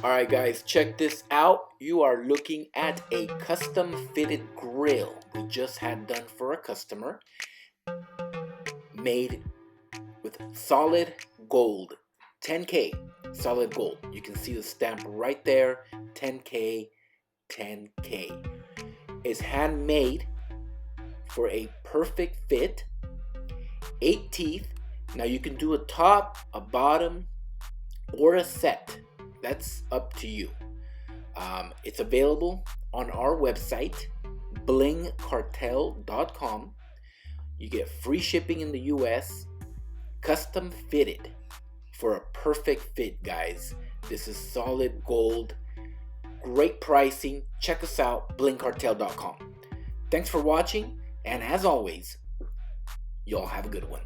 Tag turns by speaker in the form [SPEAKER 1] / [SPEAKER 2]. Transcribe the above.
[SPEAKER 1] Alright guys, check this out. You are looking at a custom fitted grill we just had done for a customer, made with solid gold, 10K solid gold. You can see the stamp right there, 10K, 10K. It's handmade for a perfect fit, 8 teeth. Now you can do a top, a bottom, or a set. That's up to you. It's available on our website, blingcartel.com. You get free shipping in the US, custom fitted for a perfect fit, guys. This is solid gold, great pricing. Check us out, blingcartel.com. Thanks for watching, and as always, y'all have a good one.